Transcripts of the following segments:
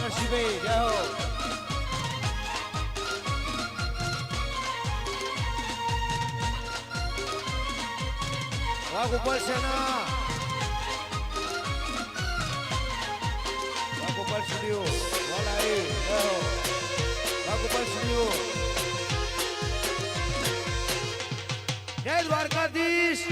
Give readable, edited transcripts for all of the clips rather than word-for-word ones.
નરસિંહભાઈ જય હો. વાઘ ઉપર સેના વાઘ ઉપર સ્ટુડિયો વલાઈ જય હો. વાઘ ઉપર સ્ટુડિયો જય દ્વારકાધીશ.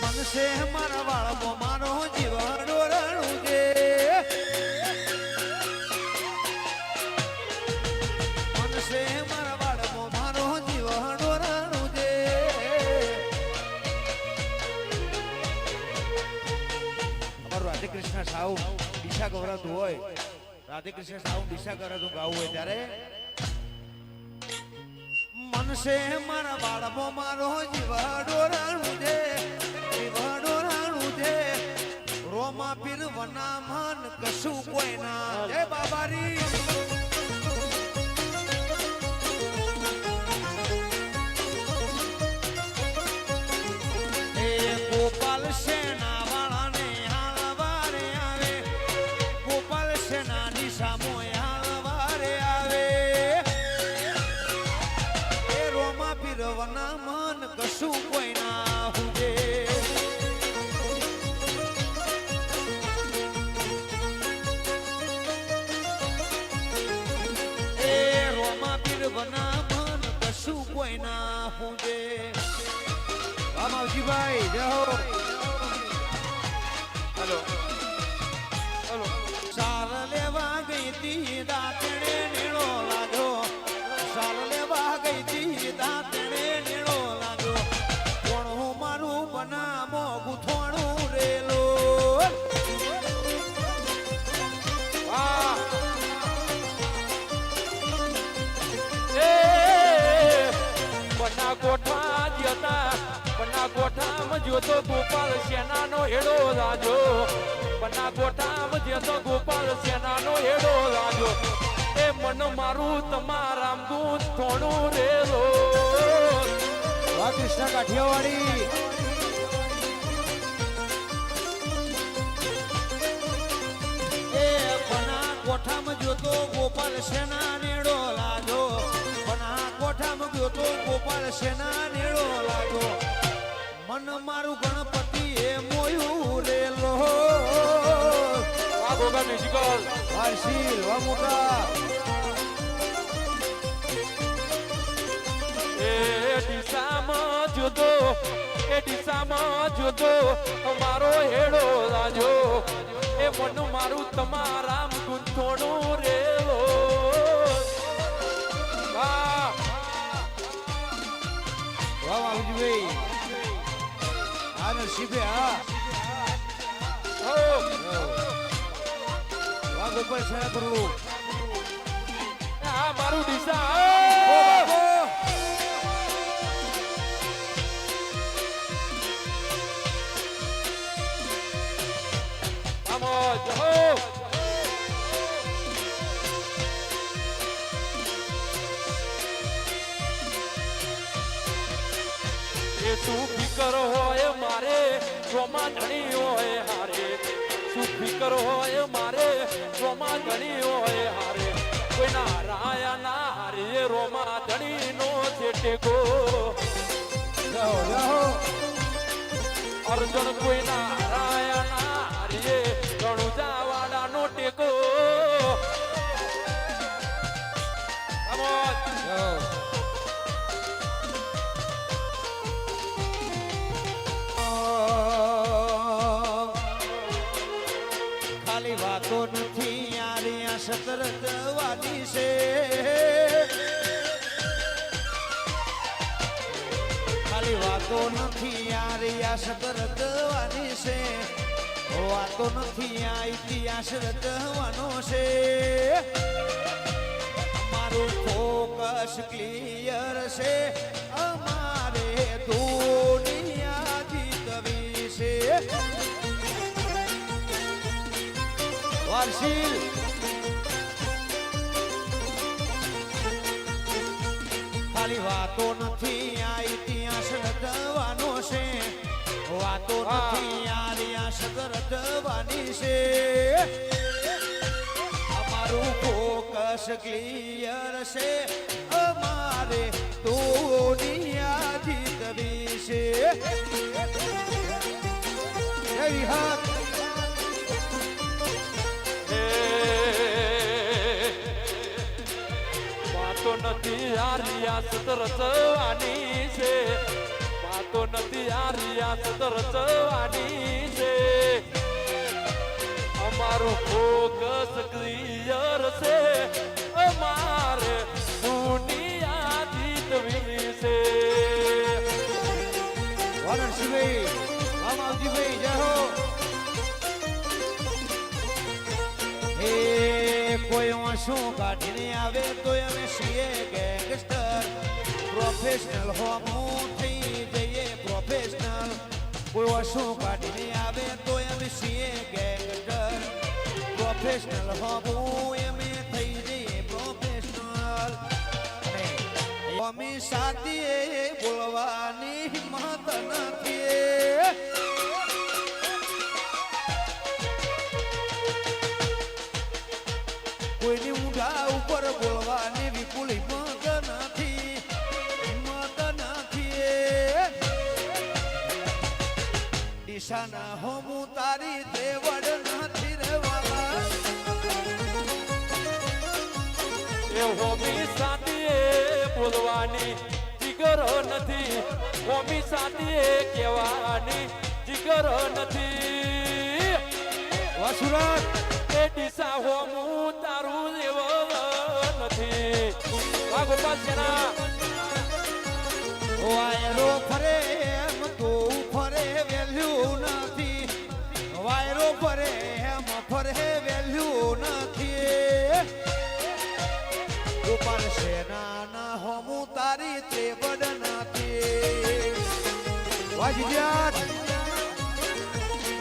મનસે મારા વાળો મારો જીવન ડોરણું છે. મનસે મારા વાળો મારો જીવન ડોરણું છે. અમારું રાધે કૃષ્ણ સાઉ દિશા ગવરાતું હોય, રાધે કૃષ્ણ સાઉ દિશા ગવરાતું ગાવું હોય ત્યારે મનસે મારા બાળમો મારો જીવા ડોરાણું છે. જીવા ડોરાણું છે. રોમા પીર વના મન કશું કોઈ ના. જય બાબારી. એ ગોપાલ સેના વાળાને હાલવારે આવે. ગોપાલ સેનાની સામો હાલવારે આવે. રવના મન કશું કોઈ ના હુજે. એ રોમા પીર વના મન કશું કોઈ ના હુજે. રામાવજીભાઈ જય હો. Hello hello. સાર લેવા ગઈ તી દાતણે નીળો લાગ્યો. સાર લેવા ગઈ તી દાતણે નીળો લાગ્યો. કોણ હું મારું બનામો ગુથોણું રેલો. બના કોઠા જતા બના કોઠામાં જોતો ગોપાલ સેનાનો હેડો લાજો. બના કોઠામાં જોતો ગોપાલ સેનાનો હેડો લાજો. એ મન મારું તમારામ દૂધ થોડું રેલો. વાહ કૃષ્ણ કાઠિયાવાડી. એ બના કોઠામાં જોતો ગોપાલ સેના નેડો લાજો. બના કોઠામાં જોતો ગોપાલ સેના નેડો લાજો. મન મારું ગણપતિ એ મોયું રેલો. આ ગોગા મ્યુઝિકલ વારસીલ વા મોટા. એ ડીસામાં જોતો મારો હેડો લાજો. એ મન મારું તમારામ ગુંથોણું રેલો. વાહ વાહજીભાઈ. આ નરસિંહભાઈ હા. વાહ ગોપાલ સેના કરવું. આ મારું ડીસા. ઓ બાપો. શું ફિકર હોય મારે રોમા ધણી હોય હારે. શું ફિકર હોય મારે રોમા ધણી હોય હારે. કોઈના રાયા ના હારે રોમા ધણી નો છે ટેકો. અર્જુન કોઈના રાયા ના હારે રણુજાવાડા નો ટેકો. ખાલી વાતો નથી યારી આ સતરત વાદી છે. ખાલી વાતો નથી યારી આ સતરત વાની છે. વાતો નથી આ ઇતિહાસ રચવાનો છે. મારું ફોકસ ક્લિયર છે. અમારે દુનિયા જીતવી છે. વારસીલ ખાલી વાતો નથી આ ઇતિહાસ રચવાનો વાતો નથી યાર સદરજવાની છે અમારું ફોકસ ક્લિયર છે અમારે દુનિયા જીતવી છે જય હાથ વાતો નથી આ રિયાસત રચવાની છે વાતો નથી આ રિયાસત રચવાની છે અમારું ફોકસ ક્લિયર છે અમારે દુનિયા જીતવી છે વરણસિંહભાઈ રામાવજીભાઈ જય હો હે કોઈ વાંસું કાઢીને આવે તો અમે છીએ ગેંગસ્ટર પ્રોફેશનલ હોમું થઈ જઈએ પ્રોફેશનલ કોઈ વાંસું કાઢીને આવે તો અમે છીએ ગેંગસ્ટર પ્રોફેશનલ હોમું અમે થઈ જઈએ પ્રોફેશનલ અમે સાથીએ બોલવાની હિંમત નથી કોઈની ઊંડા ઉપર બોલવાની વિપુલ હિંમત નથી હિંમત નથી દિશાના હોમું તારી ત્રેવડ નથી રહેવા એ હોમી સાથીએ બોલવાની જીગર નથી હોમી સાથીએ કહેવાની જીગર નથી વાસુરાજ એ દિશા હોમું તારું લેવો નથી આ ગોપાલ સેના વાયરો ફરે એમ તું ફરે વેલ્યુ નથી વાયરો ફરે એમ ફરે વેલ્યુ નથી ગોપાલ સેનાના હોમું તારી ત્રેવડ નથી વાજિયાત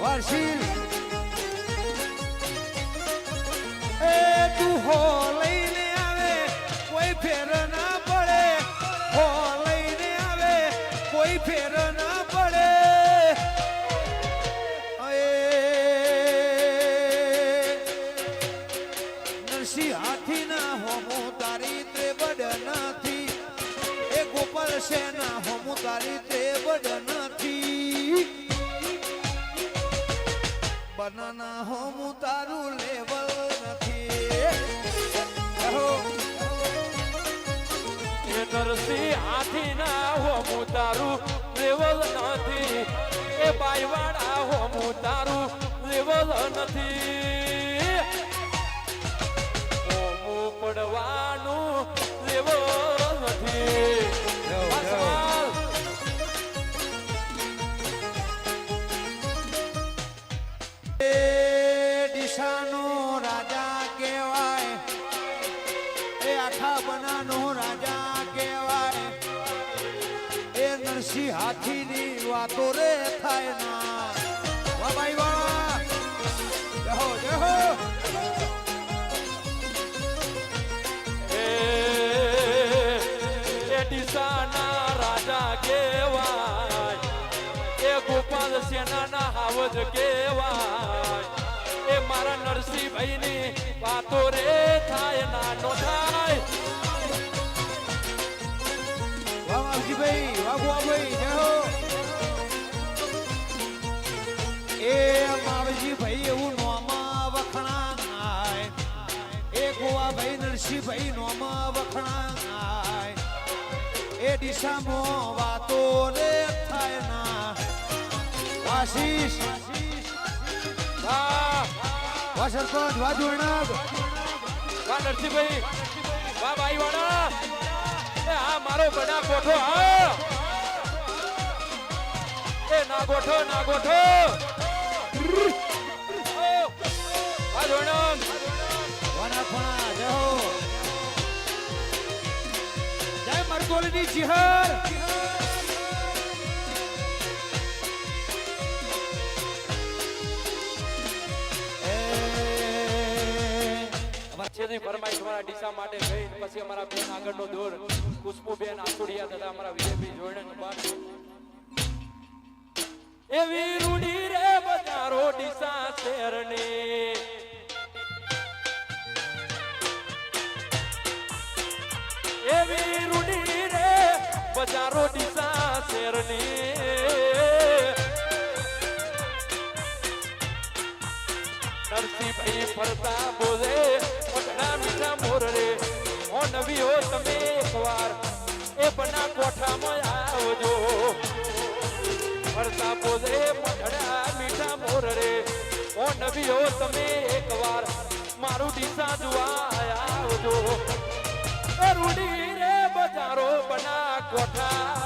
વારશીલ એ તું હો લઈને આવે કોઈ ફેર ના પડે હો લઈને આવે કોઈ ફેર ના પડે એ નરસિંહ હાથી ના હોમો તારી ત્રેવડ નથી એ ગોપાલ સેના હોમો તારી ત્રેવડ નથી બનાના હોમું તારું લેવલ નરસિંહ હાથી ના હોમું તારું લેવલ નથી એ બાઈવાડા હોમું તારું લેવલ નથી હોમું પડવાનું લેવલ નથી દિશાનો રાજા કહેવાય એ આખા બનાનો રાજા કહેવાય એ નરસિંહ હાથીની વાતો રે થાય ના વાહ ભાઈ વાહ જય હો જય હો એ દિશાના રાજા કહેવાય એ ગોપાલ સેનાના હાવજ કહેવાય એ મારા નરસિંહભાઈની વાતો રે થાય નાનો થાય વાહ માવજીભાઈ વાહ ગોવાભાઈ જય હો એ માવજીભાઈ એવું નોમાં વખણાય એ ગોવાભાઈ નરસિંહભાઈ નોમાં વખણાય એ દિશામાં વાતો રે થાય ના આશીષ વાહ વાહ સરપંચ વાહ જોરનાગ વાહ નરસિંહભાઈ વાહ બાઈવાડા એ આ મારો બડા કોઠો હા એ ના ગોઠો ના ગોઠો વાહ જોરનાગ વાના ફણા જય હો જય મરગોલની ચિહર છેલ્લી ફરમાઈશ અમારા ડીસા માટે ગઈ પછી અમારા બેન આગળનો દોર ખુશ્બુ બેન આસુડિયા તથા અમારા વિજયભાઈ જોડે બાર એવી રૂડી રે બજારો ડીસા શહેરની એવી રૂડી રે બજારો ડીસા શહેરની નરસિંહભાઈ ફરતા બોલે મોઢડા મીઠા મોર રે ઓ નવી હો તમે એકવાર એ બના કોઠામાં આવજો ફરતા બોલે મોઢડા મીઠા મોર રે ઓ નવી હો તમે એકવાર મારું ડીસા જોવા આવજો રૂડી રે બજારો બના કોઠા